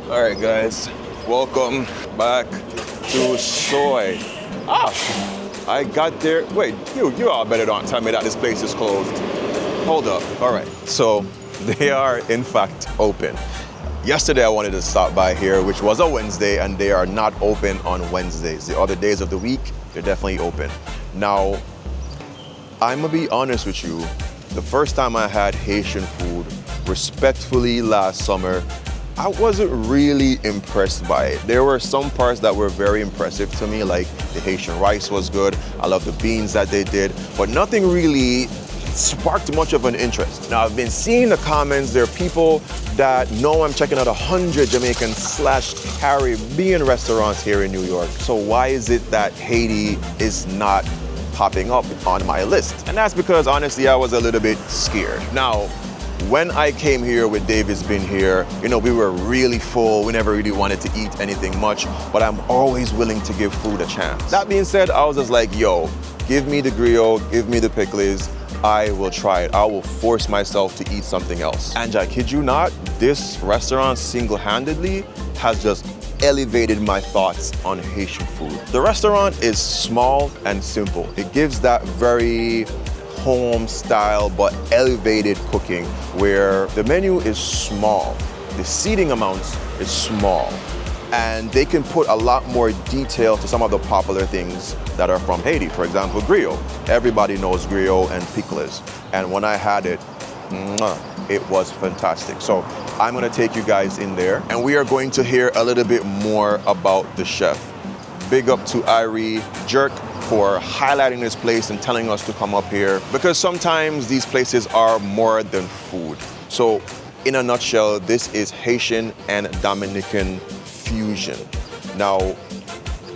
All right, guys, welcome back to Soai. I got there. Wait, you all better don't tell me that this place is closed. Hold up. All right, so they are in fact open. Yesterday I wanted to stop by here, which was a Wednesday, and they are not open on Wednesdays. The other days of the week, they're definitely open. Now, I'm gonna be honest with you. The first time I had Haitian food, respectfully last summer, I wasn't really impressed by it. There were some parts that were very impressive to me, like the Haitian rice was good. I love the beans that they did, but nothing really sparked much of an interest. Now, I've been seeing the comments. There are people that know I'm checking out 100 Jamaican/Caribbean restaurants here in New York. So why is it that Haiti is not popping up on my list? And that's because, honestly, I was a little bit scared. Now, when I came here with David's been here, we were really full. We never really wanted to eat anything much, but I'm always willing to give food a chance. That being said, I was just like, yo, give me the Griot, give me the Pikliz. I will try it. I will force myself to eat something else. And I kid you not, this restaurant single-handedly has just elevated my thoughts on Haitian food. The restaurant is small and simple. It gives that very home style but elevated cooking where the menu is small, the seating amounts is small, and they can put a lot more detail to some of the popular things that are from Haiti. For example, Griot. Everybody knows Griot and Pikliz. And when I had it, it was fantastic. So I'm gonna take you guys in there and we are going to hear a little bit more about the chef. Big up to Irie Jerk for highlighting this place and telling us to come up here, because sometimes these places are more than food. So in a nutshell, this is Haitian and Dominican fusion. Now,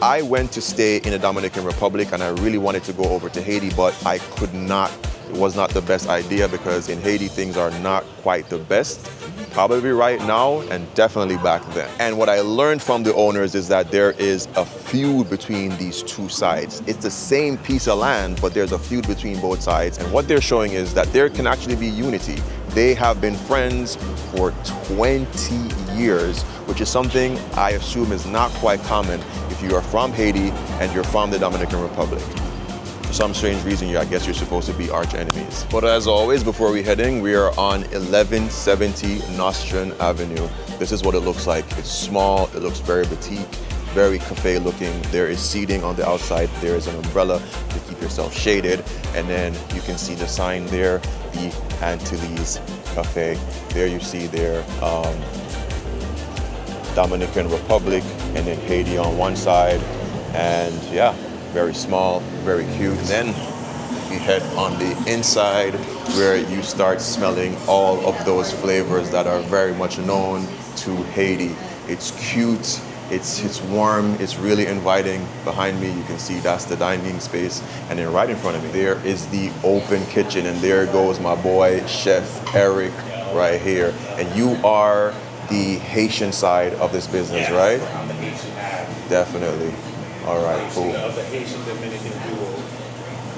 I went to stay in the Dominican Republic and I really wanted to go over to Haiti, but I could not. It was not the best idea because in Haiti, things are not quite the best. Probably right now and definitely back then. And what I learned from the owners is that there is a feud between these two sides. It's the same piece of land, but there's a feud between both sides. And what they're showing is that there can actually be unity. They have been friends for 20 years, which is something I assume is not quite common if you are from Haiti and you're from the Dominican Republic. For some strange reason, I guess you're supposed to be arch enemies. But as always, before we head in, we are on 1170 Nostrand Avenue. This is what it looks like. It's small, it looks very boutique, very cafe looking. There is seating on the outside. There is an umbrella to keep yourself shaded. And then you can see the sign there, the Antilles Cafe. There you see there, Dominican Republic, and then Haiti on one side. And yeah, very small, very cute. And then you head on the inside where you start smelling all of those flavors that are very much known to Haiti. It's cute, it's warm, it's really inviting. Behind me, you can see that's the dining space. And then right in front of me, there is the open kitchen. And there goes my boy, Chef Eric, right here. And you are the Haitian side of this business, right? I'm the Haitian half. Definitely. All right, cool. Of the Haitian Dominican duo.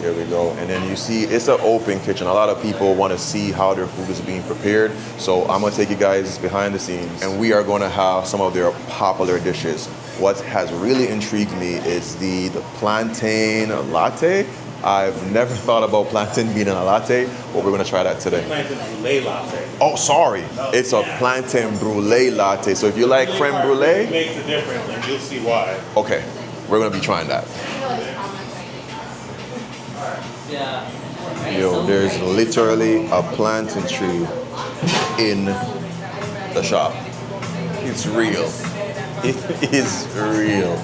Here we go. And then you see it's an open kitchen. A lot of people want to see how their food is being prepared. So I'm gonna take you guys behind the scenes and we are gonna have some of their popular dishes. What has really intrigued me is the plantain latte. I've never thought about plantain being in a latte, but we're gonna try that today. Plantain brulee latte. Oh, sorry. It's a plantain brulee latte. So if you like creme brulee, it makes a difference and you'll see why. okay, we're gonna be trying that. Yo, there's literally a plantain tree in the shop. It's real. It is real.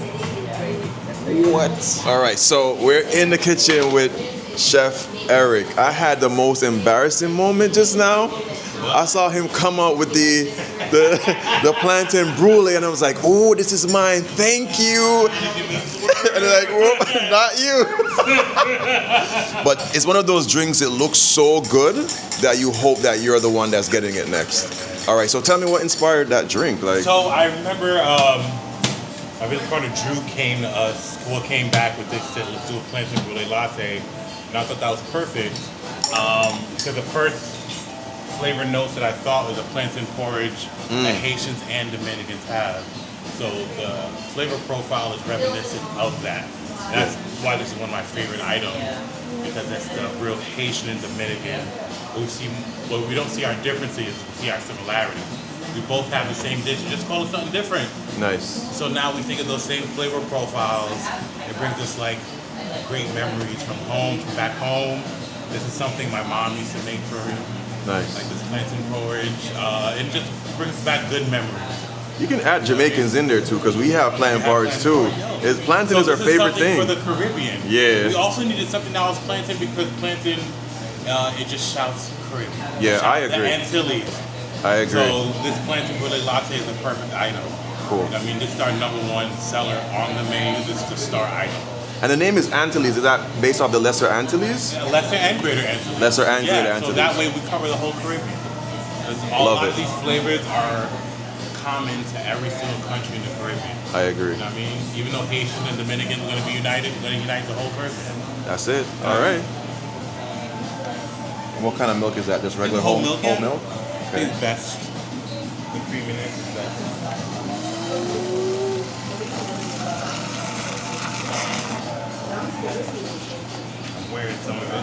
What? All right, so we're in the kitchen with Chef Eric. I had the most embarrassing moment just now. I saw him come out with the plantain brulee, and I was like, "Oh, this is mine. Thank you." And they're like, "Whoa, not you." But it's one of those drinks. It looks so good that you hope that you're the one that's getting it next. All right, so tell me what inspired that drink. Like, so I remember my business partner Drew came to us. Well, came back with this. Said, "Let's do a plantain brulee latte," and I thought that was perfect because the first flavor notes that I thought was a plantain porridge that Haitians and Dominicans have. So the flavor profile is reminiscent of that. And that's why this is one of my favorite items, because that's the real Haitian and Dominican. What we don't see our differences, we see our similarities. We both have the same dish, just call it something different. Nice. So now we think of those same flavor profiles. It brings us like great memories from home, from back home. This is something my mom used to make for me. Nice. Like this plantain porridge. It just brings back good memories. You can add Jamaicans in there too, because we have plantain porridge too. Plantain is our favorite thing. For the Caribbean. Yeah. We also needed something that was plantain because plantain, it just shouts Caribbean. Yeah, I agree. The Antilles. I agree. So this plantain brulee latte is a perfect item. Cool. I mean, this is our #1 seller on the menu. This is the star item. And the name is Antilles. Is that based off the Lesser Antilles? Lesser and Greater Antilles. Lesser and Greater So Antilles. that way we cover the whole Caribbean. Because a lot of these flavors are common to every single country in the Caribbean. I agree. You know what I mean? Even though Haitian and Dominican are going to be united, we're going to unite the whole Caribbean. That's it. All right. What kind of milk is that? Just regular whole milk? Whole milk? Okay. It's best. The creaminess is best. I'm wearing some of it.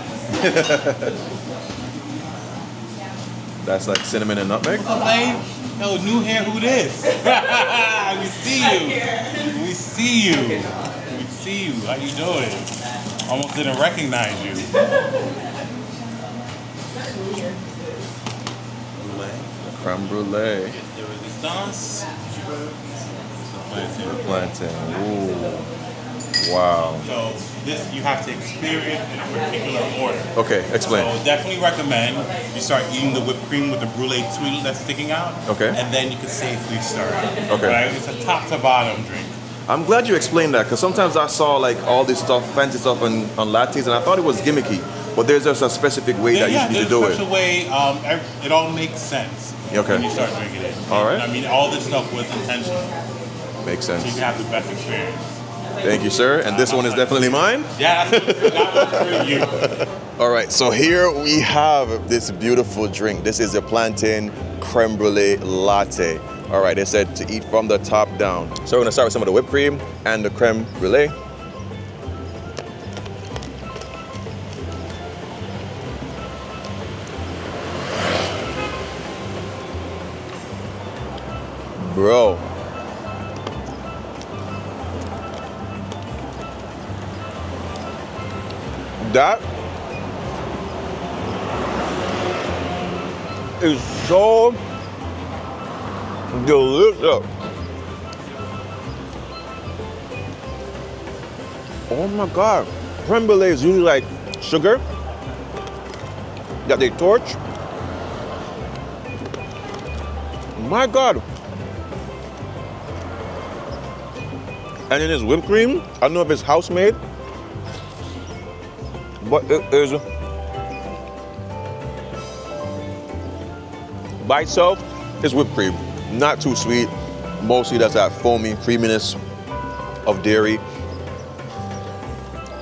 That's like cinnamon and nutmeg? What's up, Lane? Yo, new hair, who this? We see you. We see you. We see you. How you doing? Almost didn't recognize you. Creme brulee. The resistance. Plantain. Ooh. Wow. So this you have to experience in a particular order. Okay, explain. So definitely recommend you start eating the whipped cream with the brulee tweedle that's sticking out. Okay. And then you can safely stir it. Okay. Right? It's a top to bottom drink. I'm glad you explained that, because sometimes I saw like all this stuff, fancy stuff on lattes, and I thought it was gimmicky. But there's just a specific way that you need to do it. There's a special way. It all makes sense. Okay. When you start drinking it. All right. I mean, all this stuff was intentional. Makes So you sense. can have the best experience. Thank you, sir. And this one is definitely mine? Yeah, that one's for you. All right, so here we have this beautiful drink. This is a plantain creme brulee latte. All right, they said to eat from the top down. So we're gonna start with some of the whipped cream and the creme brulee. Bro. That is so delicious. Oh my God. Creme brulee is usually like sugar that they torch. My God. And then there's whipped cream. I don't know if it's house made, but it is by itself. It's whipped cream, not too sweet. Mostly that's that foamy creaminess of dairy.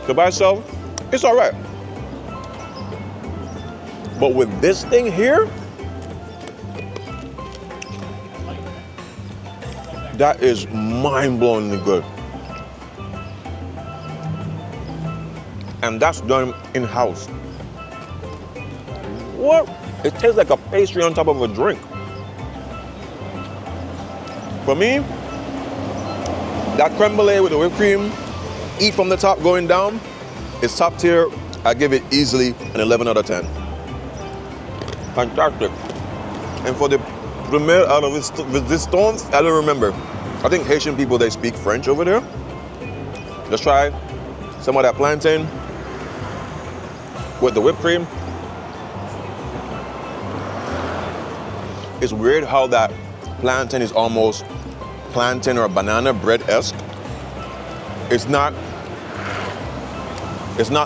So by itself, it's all right. But with this thing here, that is mind-blowingly good. And that's done in-house. What? It tastes like a pastry on top of a drink. For me, that creme brulee with the whipped cream, eat from the top going down, is top tier. I give it easily an 11 out of 10. Fantastic. And for the premier out of resistance, I don't remember. I think Haitian people, they speak French over there. Let's try some of that plantain with the whipped cream. It's weird how that plantain is almost plantain or banana bread-esque. It's not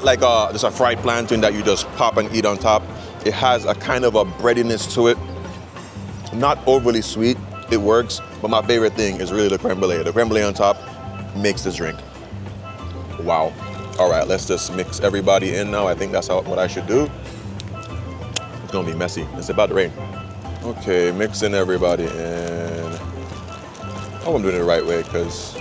like just a fried plantain that you just pop and eat on top. It has a kind of a breadiness to it. Not overly sweet, it works, but my favorite thing is really the creme brulee. The creme brulee on top makes this drink. Wow. All right, let's just mix everybody in now. I think that's what I should do. It's gonna be messy. It's about to rain. Okay, mixing everybody in. I hope I'm doing it the right way, because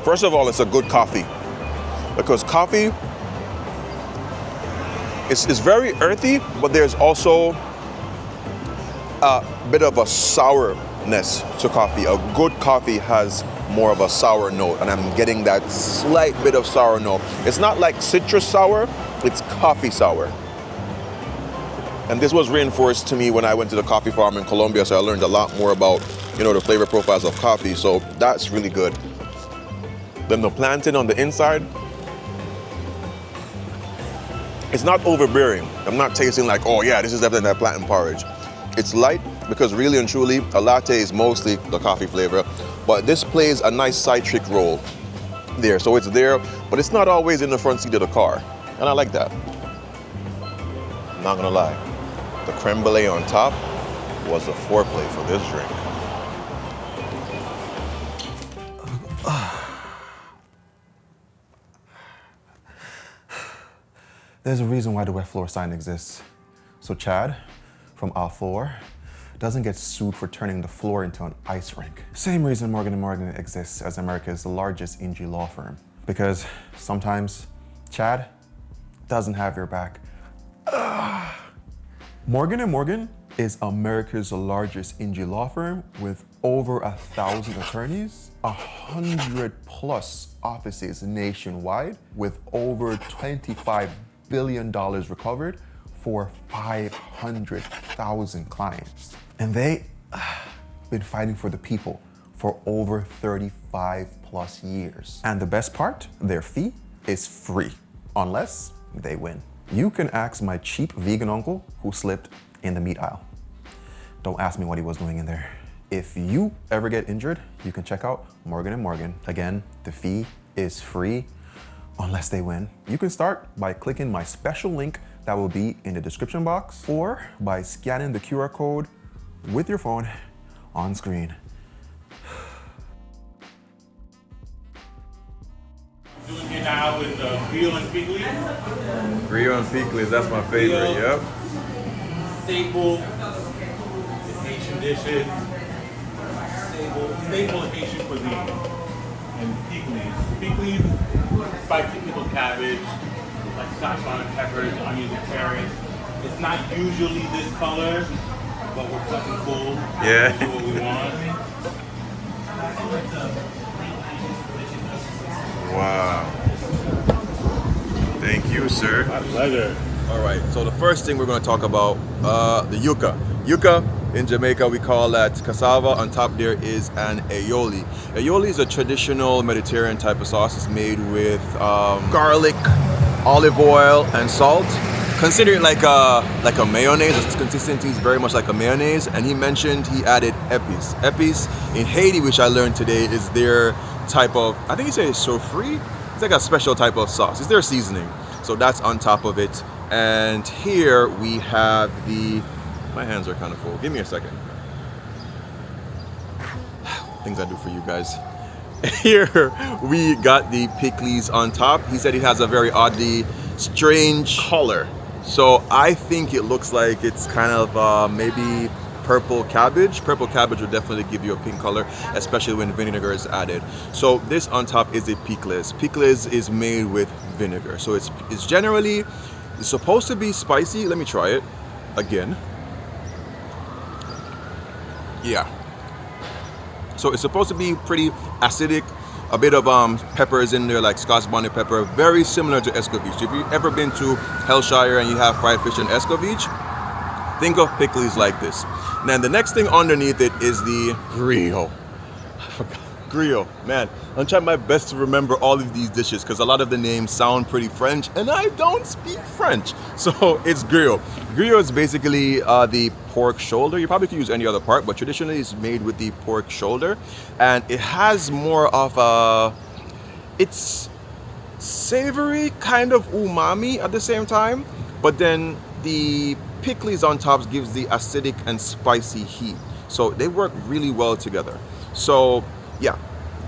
first of all, it's a good coffee. Because coffee is very earthy, but there's also a bit of a sourness to coffee. A good coffee has more of a sour note, and I'm getting that slight bit of sour note. It's not like citrus sour, it's coffee sour. And this was reinforced to me when I went to the coffee farm in Colombia, so I learned a lot more about, you know, the flavor profiles of coffee, so that's really good. Then the plantain on the inside, it's not overbearing. I'm not tasting like, oh yeah, this is definitely that plantain porridge. It's light, because really and truly, a latte is mostly the coffee flavor, but this plays a nice citric role there. So it's there, but it's not always in the front seat of the car. And I like that. I'm not gonna lie. The creme brulee on top was a foreplay for this drink. There's a reason why the wet floor sign exists. So Chad, from Aisle 4, doesn't get sued for turning the floor into an ice rink. Same reason Morgan & Morgan exists as America's largest NG law firm. Because sometimes Chad doesn't have your back. Morgan & Morgan is America's largest NG law firm with over 1,000 attorneys, 100+ offices nationwide, with over $25 billion recovered for 500,000 clients. And they been fighting for the people for over 35+ years. And the best part, their fee is free, unless they win. You can ask my cheap vegan uncle who slipped in the meat aisle. Don't ask me what he was doing in there. If you ever get injured, you can check out Morgan & Morgan. Again, the fee is free, unless they win. You can start by clicking my special link that will be in the description box, or by scanning the QR code with your phone on screen. Doing it now with Griot and Pikliz. Griot and Pikliz, that's my favorite, Griot. yep. Staple Haitian dishes. Staple Haitian cuisine. And Pikliz. Pikliz, spicy pickled cabbage, like Scotch bonnet peppers, onions, and carrots. It's not usually this color, but we're fucking cool. Yeah. We do what we want. Wow. Thank you, sir. My pleasure. All right, so the first thing we're going to talk about, the yuca. Yuca, in Jamaica, we call that cassava. On top there is an aioli. Aioli is a traditional Mediterranean type of sauce. It's made with garlic, olive oil, and salt. Consider it like a mayonnaise. Its consistency is very much like a mayonnaise. And he mentioned he added epis. Epis in Haiti, which I learned today, is their type of, I think he said it's sofri. It's like a special type of sauce. It's their seasoning. So that's on top of it. And here we have the, my hands are kind of full. Give me a second. Things I do for you guys. Here we got the Pikliz on top. He said it has a very oddly strange color. So I think it looks like it's kind of maybe purple cabbage. Purple cabbage would definitely give you a pink color, especially when vinegar is added. So this on top is a Pikliz. Pikliz is made with vinegar. So it's generally, it's supposed to be spicy. Let me try it again. Yeah. So it's supposed to be pretty acidic. A bit of peppers in there, like Scotch bonnet pepper, very similar to escovitch. If you've ever been to Hellshire and you have fried fish and escovitch, think of Pikliz like this. Now the next thing underneath it is the Griot. I forgot. Griot, man, I'm trying my best to remember all of these dishes because a lot of the names sound pretty French and I don't speak French. So it's Griot. Griot is basically the pork shoulder. You probably could use any other part, but traditionally it's made with the pork shoulder. And it has more of a, it's savory, kind of umami at the same time, but then the Pikliz on top gives the acidic and spicy heat. So they work really well together. So yeah,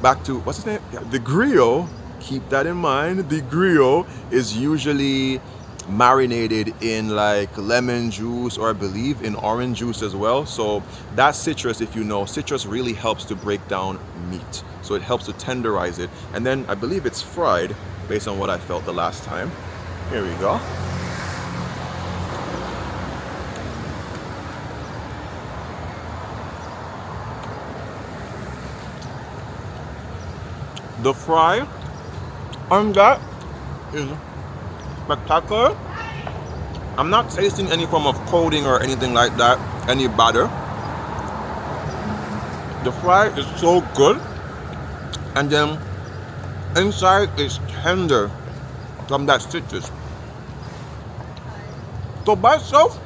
back to, what's his name? Yeah, the griot, keep that in mind. The griot is usually marinated in like lemon juice, or I believe in orange juice as well. So that citrus, if you know, citrus really helps to break down meat. So it helps to tenderize it. And then I believe it's fried based on what I felt the last time. Here we go. The fry on that is spectacular. I'm not tasting any form of coating or anything like that, any batter. The fry is so good, and then inside is tender from that citrus. So by itself,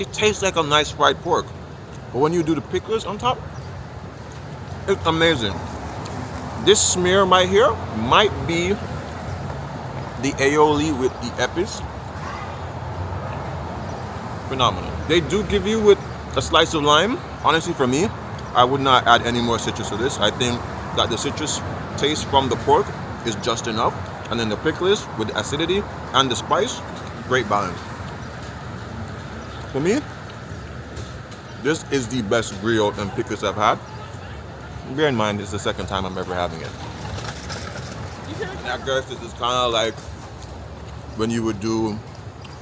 it tastes like a nice fried pork, but when you do the pickles on top, it's amazing. This smear right here might be the aioli with the epis. Phenomenal. They do give you with a slice of lime. Honestly, for me, I would not add any more citrus to this. I think that the citrus taste from the pork is just enough. And then the pickles with the acidity and the spice, great balance. For me, this is the best griot and pickles I've had. Bear in mind, it's the second time I'm ever having it. I guess this is kind of like when you would do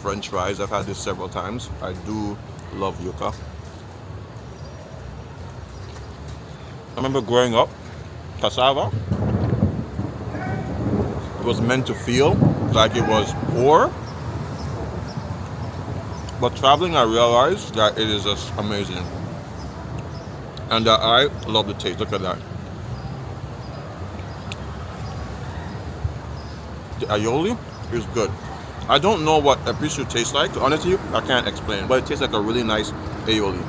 French fries. I've had this several times. I do love Yuka. I remember growing up, cassava, it was meant to feel like it was poor. But traveling, I realized that it is just amazing. And I love the taste. Look at that. The aioli is good. I don't know what epis should taste like. Honestly, I can't explain. But it tastes like a really nice aioli.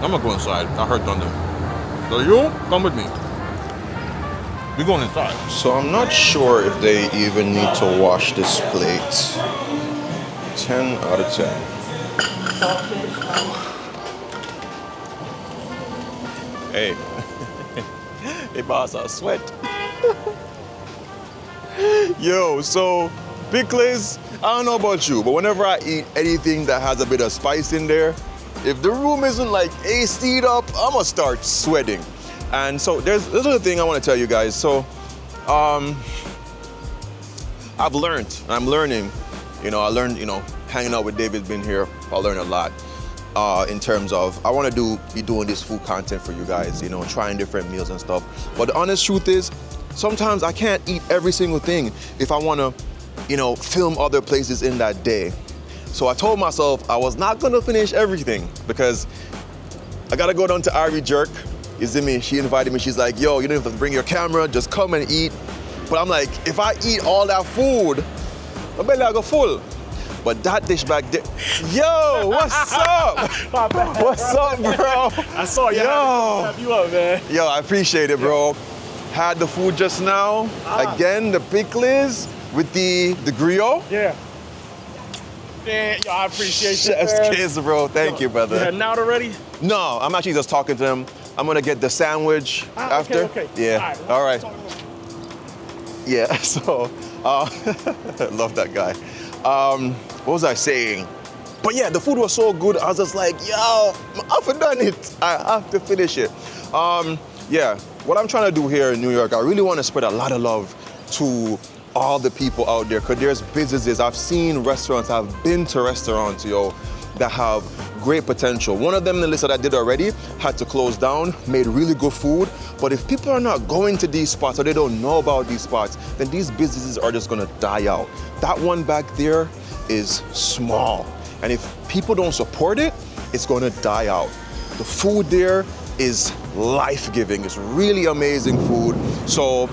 I'm gonna go inside. I heard thunder. So you come with me. We're going inside. So I'm not sure if they even need to wash this plate. 10 out of 10. Saltfish Banh Mi. Hey. Hey boss, I sweat. Yo, so Pikliz, I don't know about you, but whenever I eat anything that has a bit of spice in there, if the room isn't like AC'd up, I'm gonna start sweating. And so there's another thing I want to tell you guys. So I'm learning. I learned, hanging out with David, been here, I learned a lot in terms of, I want to be doing this food content for you guys, trying different meals and stuff. But the honest truth is, sometimes I can't eat every single thing if I want to, film other places in that day. So I told myself I was not going to finish everything because I got to go down to Ari Jerk. You see me? She invited me. She's like, yo, you don't have to bring your camera, just come and eat. But I'm like, if I eat all that food, my belly I go full. But that dish back there, yo, what's up? What's up, bro? I saw you. Have you up, man. Yo, I appreciate it, bro. Had the food just now. Again, the Pikliz with the griot. Yeah. Man, yo, I appreciate you. Chef's kiss, bro. Thank you, brother. You heading out already? No, I'm actually just talking to them. I'm gonna get the sandwich after. Okay. Yeah. All right. Yeah. So, love that guy. What was I saying? But yeah, the food was so good. I was just like, yo, I've done it. I have to finish it. Yeah, what I'm trying to do here in New York, I really want to spread a lot of love to all the people out there, because there's businesses. I've seen restaurants, I've been to restaurants, that have great potential. One of them in the list that I did already had to close down, made really good food. But if people are not going to these spots or they don't know about these spots, then these businesses are just gonna die out. That one back there is small. And if people don't support it, it's gonna die out. The food there is life-giving. It's really amazing food. So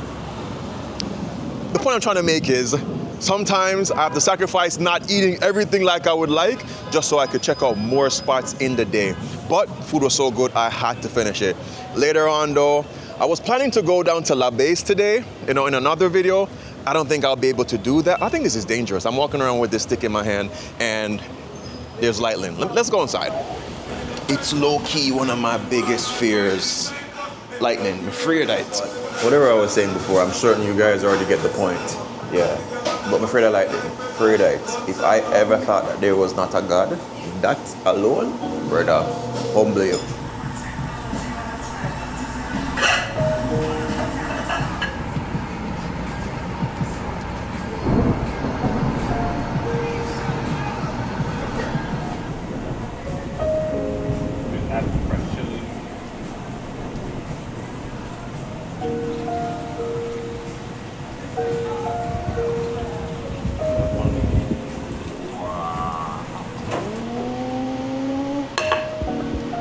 the point I'm trying to make is, sometimes I have to sacrifice not eating everything like I would like, just so I could check out more spots in the day. But food was so good, I had to finish it. Later on though, I was planning to go down to La Base today, in another video. I don't think I'll be able to do that. I think this is dangerous. I'm walking around with this stick in my hand, and There's lightning. Let's go inside. It's low-key one of my biggest fears. Lightning. I'm afraid of it. Whatever I was saying before, I'm certain you guys already get the point. Yeah. But I'm afraid of lightning. Afraid of it. If I ever thought that there was not a God, that alone, brother, humble you. Add the fresh chili.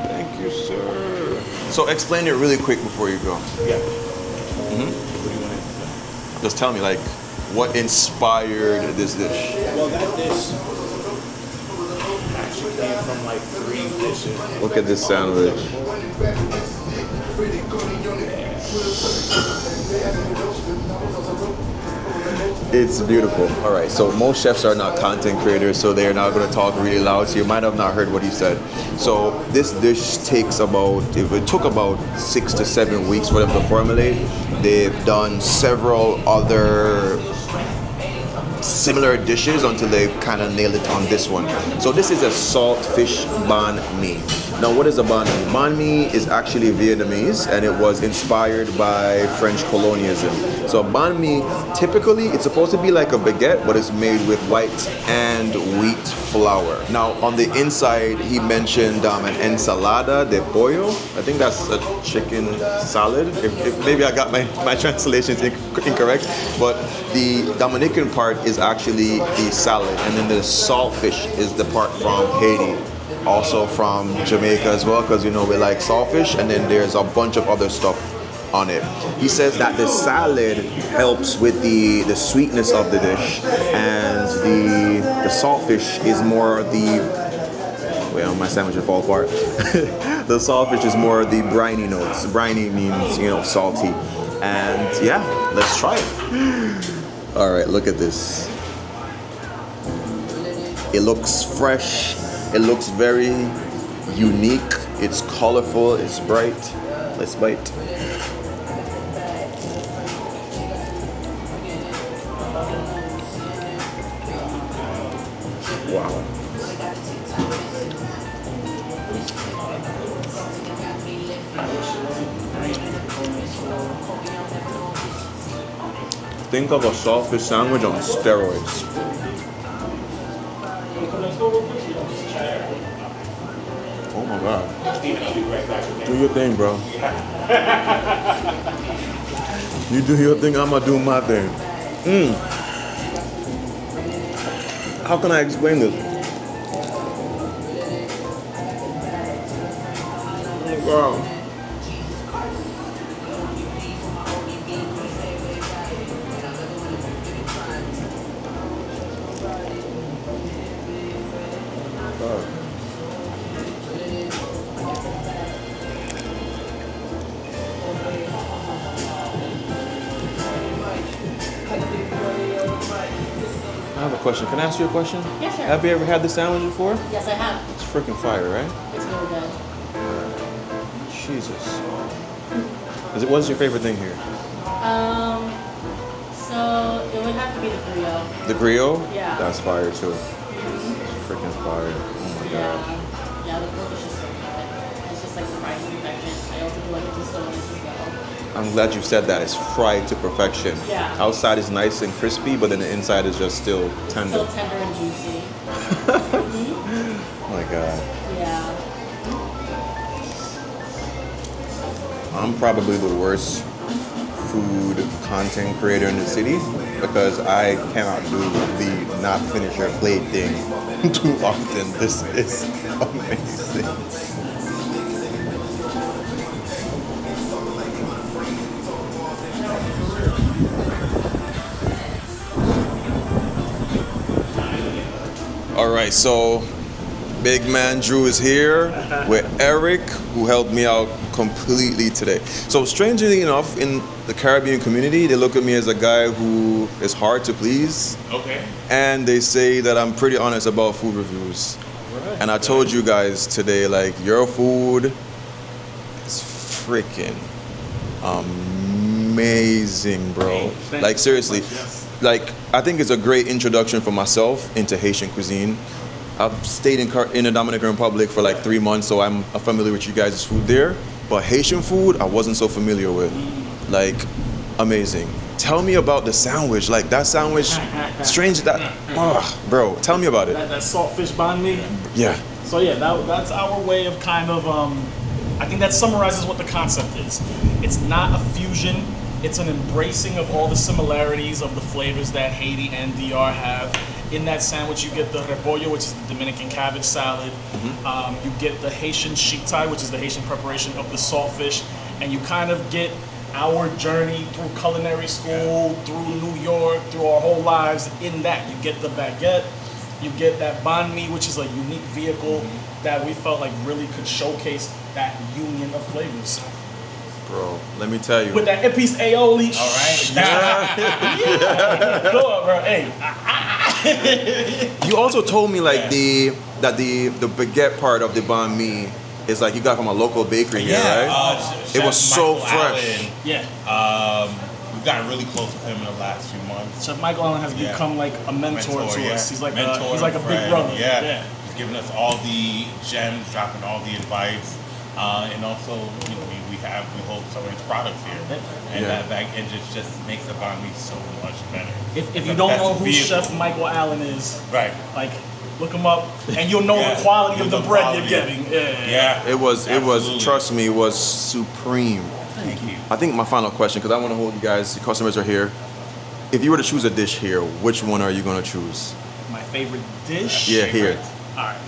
Thank you, sir. So explain it really quick before you go. Yeah. What do you want to say? Just tell me, like, what inspired this dish? Well, that dish actually came from like 3 dishes. Look at this sandwich. It's beautiful. All right, so most chefs are not content creators, so they're not going to talk really loud, so you might have not heard what he said. So this dish takes about, it took about 6 to 7 weeks for them to formulate. They've done several other similar dishes until they kind of nailed it on this one. So this is a Saltfish Banh Mi. Now what is a banh mi? Banh mi is actually Vietnamese and it was inspired by French colonialism. So banh mi, typically it's supposed to be like a baguette, but it's made with white and wheat flour. Now on the inside, he mentioned an ensalada de pollo. I think that's a chicken salad. If maybe I got my translations incorrect, but the Dominican part is actually the salad, and then the saltfish is the part from Haiti. Also from Jamaica as well, because you know we like saltfish, and then there's a bunch of other stuff on it. He says that the salad helps with the sweetness of the dish, and the saltfish is more the, well, my sandwich will fall apart. The saltfish is more the briny notes. Briny means, you know, salty. And yeah, let's try it. All right, look at this. It looks fresh. It looks very unique. It's colorful. It's bright. Let's bite. Wow. Think of a saltfish sandwich on steroids. Oh my God. Do your thing, bro. You do your thing, I'ma do my thing. How can I explain this? Wow. I have a question. Can I ask you a question? Yes, sir. Have you ever had this sandwich before? Yes, I have. It's freaking fire, right? It's really good. Jesus. What's your favorite thing here? So it would have to be the griot. The griot? Yeah. That's fire too. It's freaking fire. Oh my God. Yeah, the pork is just so good. It's just like fried to perfection. I also do like it just so nice as well. I'm glad you said that. It's fried to perfection. Yeah. Outside is nice and crispy, but then the inside is just still tender. Still tender and juicy. Oh my God. Yeah. I'm probably the worst food content creator in the city because I cannot do the not finish your plate thing too often. This is amazing. All right, so big man Drew is here with Eric, who helped me out completely today. So strangely enough, in the Caribbean community, they look at me as a guy who is hard to please. Okay. And they say that I'm pretty honest about food reviews. Right. And I told you guys today, like, your food is freaking amazing, bro. Like, seriously. Like, I think it's a great introduction for myself into Haitian cuisine. I've stayed in the Dominican Republic for like 3 months, so I'm familiar with you guys' food there. But Haitian food, I wasn't so familiar with. Like, amazing. Tell me about the sandwich. Like, that sandwich, strange that, bro, tell me about it. That Saltfish Banh Mi. Yeah. So yeah, that's our way of kind of, I think that summarizes what the concept is. It's not a fusion. It's an embracing of all the similarities of the flavors that Haiti and DR have. In that sandwich, you get the repollo, which is the Dominican cabbage salad. You get the Haitian shitai, which is the Haitian preparation of the saltfish. And you kind of get our journey through culinary school, through New York, through our whole lives in that. You get the baguette, you get that banh mi, which is a unique vehicle that we felt like really could showcase that union of flavors. Bro, let me tell you. With that épice aioli. All right. Yeah. Go up, bro. Hey. You also told me like the baguette part of the banh mi is like you got from a local bakery here, right? It was so fresh. Yeah. We've gotten really close with him in the last few months. Chef Michael Allen has become like a mentor to us. He's like a big brother. Yeah. He's giving us all the gems, dropping all the advice, and also we hold some of his products here, and that it just makes the banh mi so much better. If you don't know who Chef Michael Allen is, right? Like, look him up, and you'll know the quality of the bread you're getting. Yeah. It was. Trust me, it was supreme. Thank you. I think my final question, because I want to hold you guys. The customers are here. If you were to choose a dish here, which one are you gonna choose? My favorite dish. Yeah, here. All right,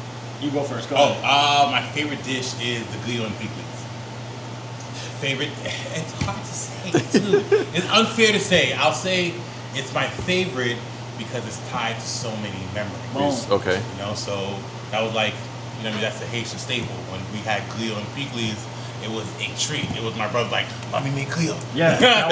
you go first. Go ahead. My favorite dish is the Griot and Pikliz. Favorite? It's hard to say too. It's unfair to say. I'll say it's my favorite because it's tied to so many memories. Okay. You know, so that was like, you know, that's a Haitian staple. When we had Griot and Pikliz, it was a treat. It was my brother like, "Mommy made Griot." Yeah, that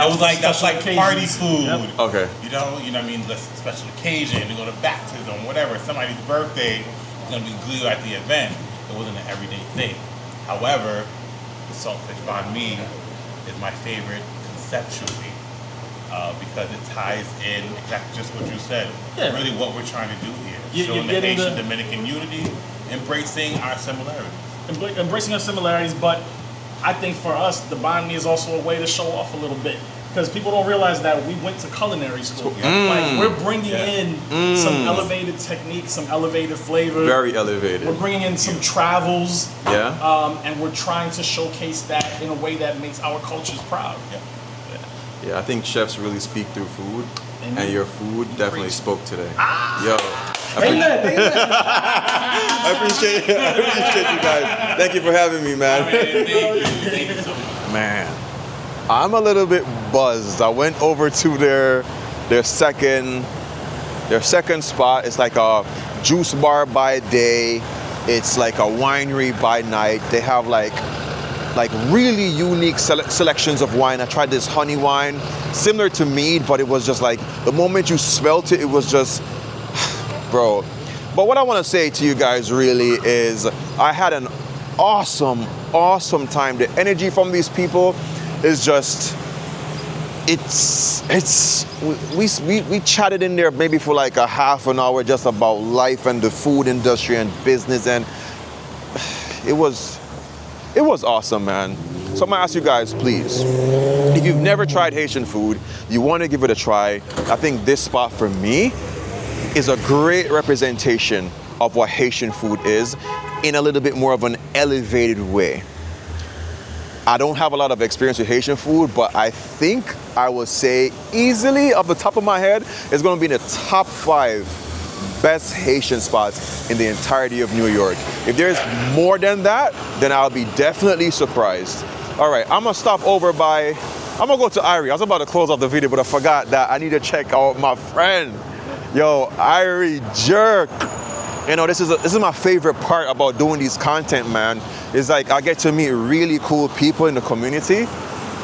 was it. That's like party food. Yep. Okay. You know what I mean? That's a special occasion. You go to baptism, whatever. Somebody's birthday, it's gonna be Griot at the event. It wasn't an everyday thing. However, the Saltfish Banh Mi is my favorite conceptually because it ties in exactly just what you said. Yeah. Really what we're trying to do here. Showing the Haitian Dominican unity, embracing our similarities. Embracing our similarities, but I think for us, the banh mi is also a way to show off a little bit. Because people don't realize that we went to culinary school. Like, we're bringing in some elevated techniques, some elevated flavor. Very elevated. We're bringing in some travels. Yeah. And we're trying to showcase that in a way that makes our cultures proud. Yeah, I think chefs really speak through food. Amen. And your food definitely spoke today. Yo. I appreciate you guys. Thank you for having me, man. Thank you so much. Man, I'm a little bit buzzed. I went over to their second spot. It's like a juice bar by day. It's like a winery by night. They have like really unique selections of wine. I tried this honey wine, similar to mead, but it was just like the moment you smelt it, it was just, bro. But what I want to say to you guys really is I had an awesome time. The energy from these people is just, we chatted in there maybe for like a half an hour just about life and the food industry and business, and it was awesome, man. So I'm gonna ask you guys, please, if you've never tried Haitian food, you want to give it a try, I think this spot for me is a great representation of what Haitian food is in a little bit more of an elevated way. I don't have a lot of experience with Haitian food, but I think I would say easily off the top of my head, it's gonna be in the top 5 best Haitian spots in the entirety of New York. If there's more than that, then I'll be definitely surprised. All right, I'm gonna stop over by, I'm gonna go to Irie. I was about to close off the video, but I forgot that I need to check out my friend. Yo, Irie jerk. You know, this is my favorite part about doing these content, man. It's like I get to meet really cool people in the community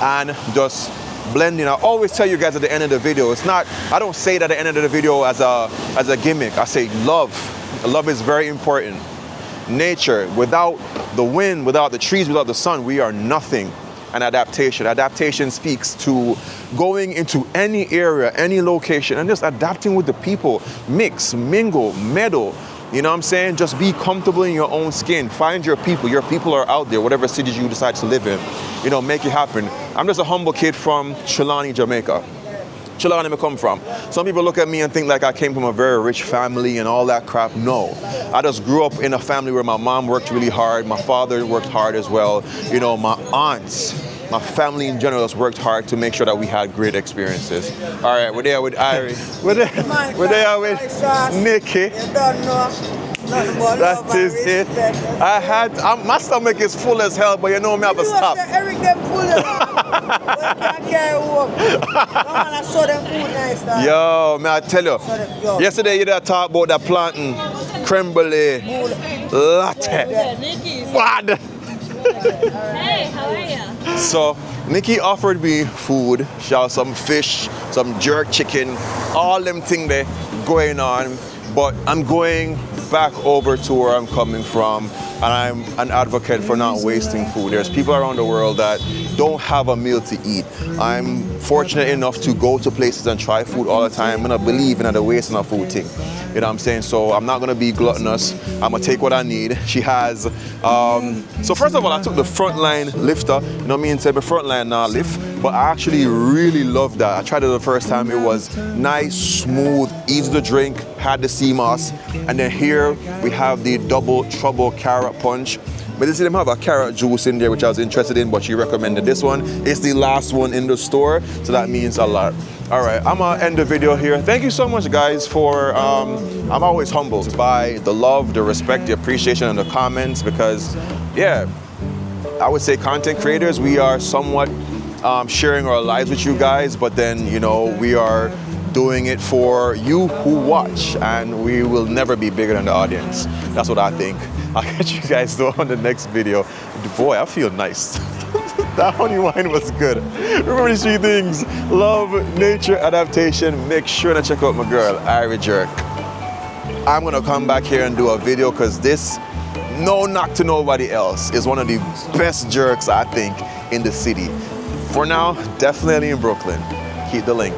and just blending. I always tell you guys at the end of the video, it's not, I don't say it at the end of the video as a gimmick. I say love. Love is very important. Nature, without the wind, without the trees, without the sun, we are nothing. And adaptation. Adaptation speaks to going into any area, any location, and just adapting with the people. Mix, mingle, meddle. You know what I'm saying? Just be comfortable in your own skin. Find your people. Your people are out there, whatever cities you decide to live in. You know, make it happen. I'm just a humble kid from Trelawney, Jamaica. Trelawney I come from. Some people look at me and think like I came from a very rich family and all that crap. No. I just grew up in a family where my mom worked really hard. My father worked hard as well. You know, my aunts, my family in general just worked hard to make sure that we had great experiences. All right, we're there with Irie. We're there with Nikki. You don't know. That is it. My stomach is full as hell, but you know me, I have to stop. Eric, them full of can't carry home. I saw them food nice. Yo, man, I tell you. Yesterday you talk about that plantain, creme brulee, latte. What? Hey, how are you? So, Nikki offered me food. She had some fish, some jerk chicken, all them things there going on. But I'm going back over to where I'm coming from, and I'm an advocate for not wasting food. There's people around the world that don't have a meal to eat. I'm fortunate enough to go to places and try food all the time, and I believe in the wasting of food thing. You know what I'm saying? So I'm not gonna be gluttonous. I'm gonna take what I need. She has, so first of all, I took the frontline lifter. You know what I mean? Said the frontline lift, but I actually really loved that. I tried it the first time. It was nice, smooth, easy to drink, had the sea moss. And then here we have the double trouble carrot punch. But this them have a carrot juice in there, which I was interested in, but she recommended this one. It's the last one in the store, so that means a lot. All right, I'm gonna end the video here. Thank you so much, guys, for, I'm always humbled by the love, the respect, the appreciation, and the comments, because, yeah, I would say content creators, we are somewhat sharing our lives with you guys, but then, you know, we are doing it for you who watch, and we will never be bigger than the audience. That's what I think. I'll catch you guys though on the next video. Boy, I feel nice. That honey wine was good. Remember these 3 things: love, nature, adaptation. Make sure to check out my girl, Irie Jerk. I'm gonna come back here and do a video, because this, no knock to nobody else, is one of the best jerks I think in the city. For now, definitely in Brooklyn. Keep the link.